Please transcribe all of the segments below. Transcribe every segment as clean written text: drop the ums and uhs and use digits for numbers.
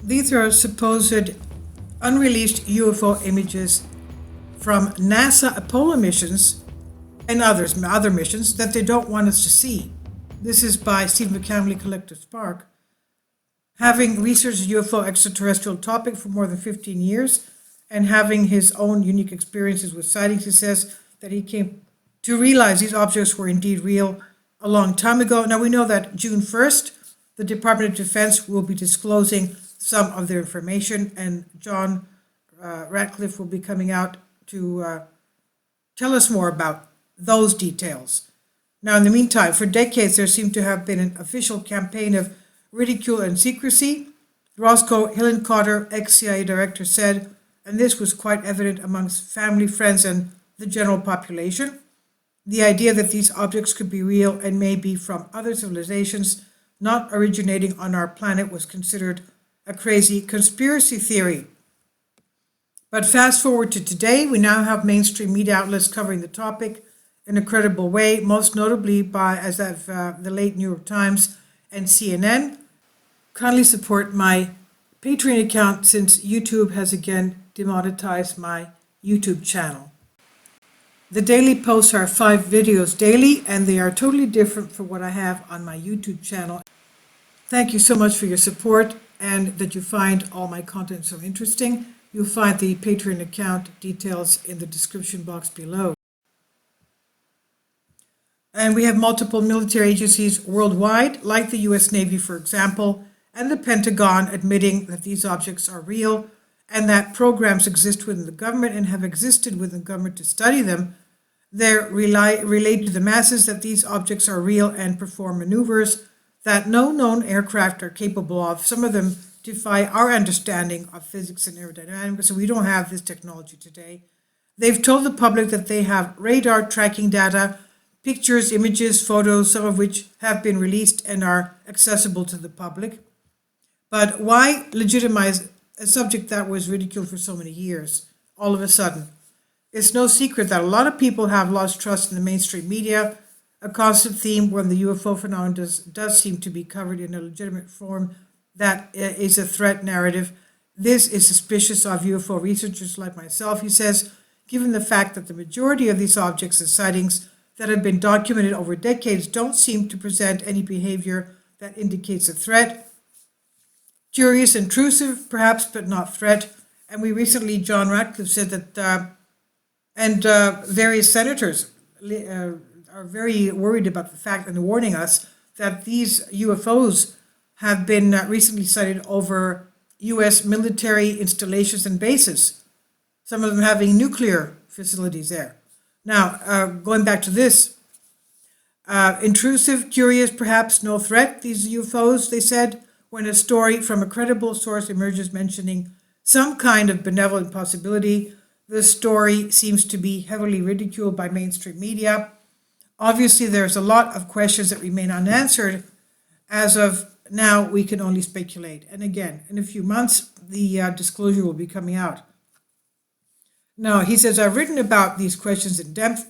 These are supposed unreleased UFO images from NASA Apollo missions and other missions that they don't want us to see. This is by Stephen McCamley Collective Spark. Having researched the UFO extraterrestrial topic for more than 15 years and having his own unique experiences with sightings, he says that he came to realize these objects were indeed real a long time ago. Now we know that June 1st, the Department of Defense will be disclosing some of their information, and John Ratcliffe will be coming out to tell us more about those details. Now, in the meantime, for decades, there seemed to have been an official campaign of ridicule and secrecy. Roscoe Hillencotter, ex-CIA director, said, and this was quite evident amongst family, friends, and the general population, the idea that these objects could be real and may be from other civilizations not originating on our planet was considered a crazy conspiracy theory. But fast forward to today, we now have mainstream media outlets covering the topic in a credible way, most notably by, as of the late New York Times and CNN. Kindly support my Patreon account since YouTube has again demonetized my YouTube channel. The daily posts are 5 videos daily, and they are totally different from what I have on my YouTube channel. Thank you so much for your support and that you find all my content so interesting. You'll find the Patreon account details in the description box below. And we have multiple military agencies worldwide, like the US Navy, for example, and the Pentagon admitting that these objects are real and that programs exist within the government and have existed within the government to study them. They're relayed to the masses that these objects are real and perform maneuvers that no known aircraft are capable of. Some of them defy our understanding of physics and aerodynamics, so we don't have this technology today. They've told the public that they have radar tracking data, pictures, images, photos, some of which have been released and are accessible to the public. But why legitimize a subject that was ridiculed for so many years, all of a sudden? It's no secret that a lot of people have lost trust in the mainstream media, a constant theme when the UFO phenomenon does seem to be covered in a legitimate form that is a threat narrative. This is suspicious of UFO researchers like myself, he says, given the fact that the majority of these objects and sightings that have been documented over decades don't seem to present any behavior that indicates a threat. Curious, intrusive, perhaps, but not threat. And we recently, John Ratcliffe said that, various senators are very worried about the fact and warning us that these UFOs have been recently sighted over U.S. military installations and bases, some of them having nuclear facilities there. Now, going back to this, intrusive, curious, perhaps no threat, these UFOs, they said, when a story from a credible source emerges mentioning some kind of benevolent possibility, the story seems to be heavily ridiculed by mainstream media. Obviously, there's a lot of questions that remain unanswered. As of now, we can only speculate. And again, in a few months, the disclosure will be coming out. Now, he says, I've written about these questions in depth,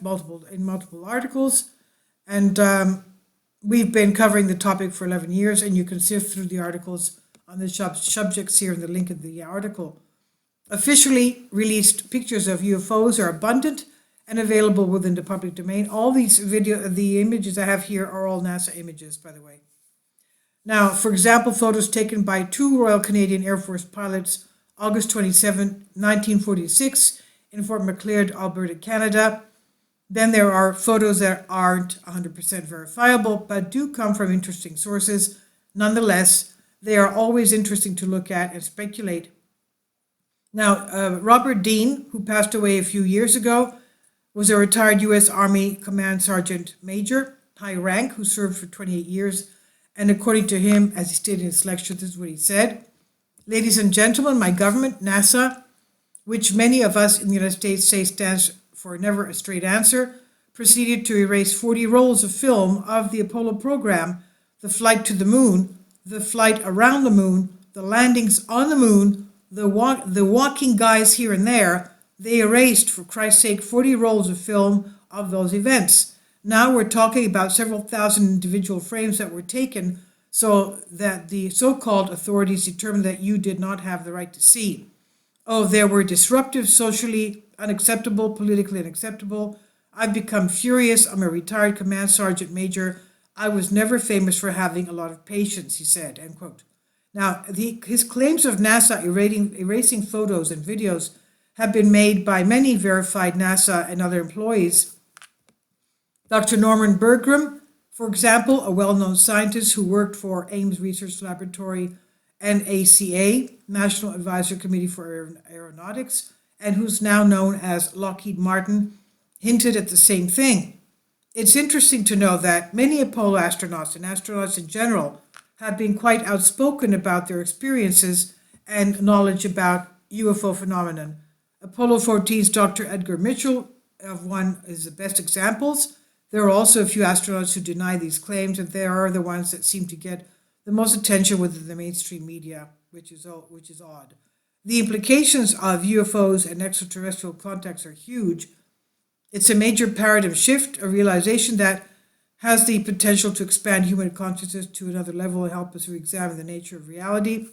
in multiple articles, and we've been covering the topic for 11 years, and you can sift through the articles on the subjects here in the link of the article. Officially released pictures of UFOs are abundant and available within the public domain. All these the images I have here are all NASA images, by the way. Now, for example, photos taken by 2 Royal Canadian Air Force pilots, August 27, 1946, in Fort Macleod, Alberta, Canada. Then there are photos that aren't 100% verifiable, but do come from interesting sources. Nonetheless, they are always interesting to look at and speculate. Now, Robert Dean, who passed away a few years ago, was a retired U.S. Army Command Sergeant Major, high rank, who served for 28 years. And according to him, as he stated in his lecture, this is what he said. Ladies and gentlemen, my government, NASA, which many of us in the United States say stands for never a straight answer, proceeded to erase 40 rolls of film of the Apollo program, the flight to the moon, the flight around the moon, the landings on the moon, the walking guys here and there. They erased, for Christ's sake, 40 rolls of film of those events. Now we're talking about several thousand individual frames that were taken, so that the so-called authorities determined that you did not have the right to see. Oh, there were disruptive, socially unacceptable, politically unacceptable. I've become furious. I'm a retired command sergeant major. I was never famous for having a lot of patience, he said, end quote. Now, his claims of NASA erasing photos and videos have been made by many verified NASA and other employees. Dr. Norman Bergram, for example, a well-known scientist who worked for Ames Research Laboratory and NACA, National Advisory Committee for Aeronautics, and who's now known as Lockheed Martin, hinted at the same thing. It's interesting to know that many Apollo astronauts and astronauts in general have been quite outspoken about their experiences and knowledge about UFO phenomenon. Apollo 14's Dr. Edgar Mitchell of one is the best examples. There are also a few astronauts who deny these claims, and they are the ones that seem to get the most attention within the mainstream media, which is odd. The implications of UFOs and extraterrestrial contacts are huge. It's a major paradigm shift, a realization that has the potential to expand human consciousness to another level and help us re-examine the nature of reality.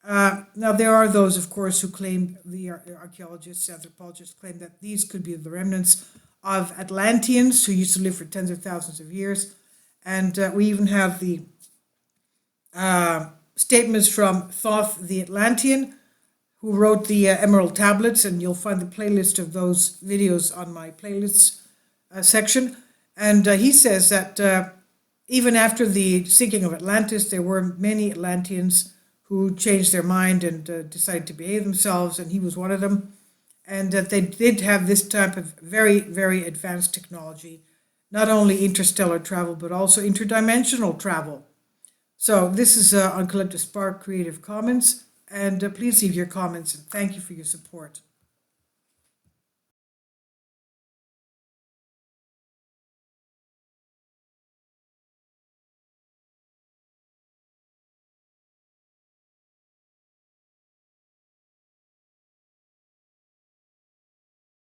Now, there are those, of course, who claim, the archaeologists, anthropologists claim that these could be the remnants of Atlanteans who used to live for tens of thousands of years. And we even have the statements from Thoth the Atlantean, who wrote the Emerald Tablets, and you'll find the playlist of those videos on my playlists section. And he says that even after the sinking of Atlantis, there were many Atlanteans who changed their mind and decided to behave themselves, and he was one of them. And that they did have this type of very, very advanced technology, not only interstellar travel, but also interdimensional travel. So this is on Collective Spark Creative Commons, and please leave your comments, and thank you for your support.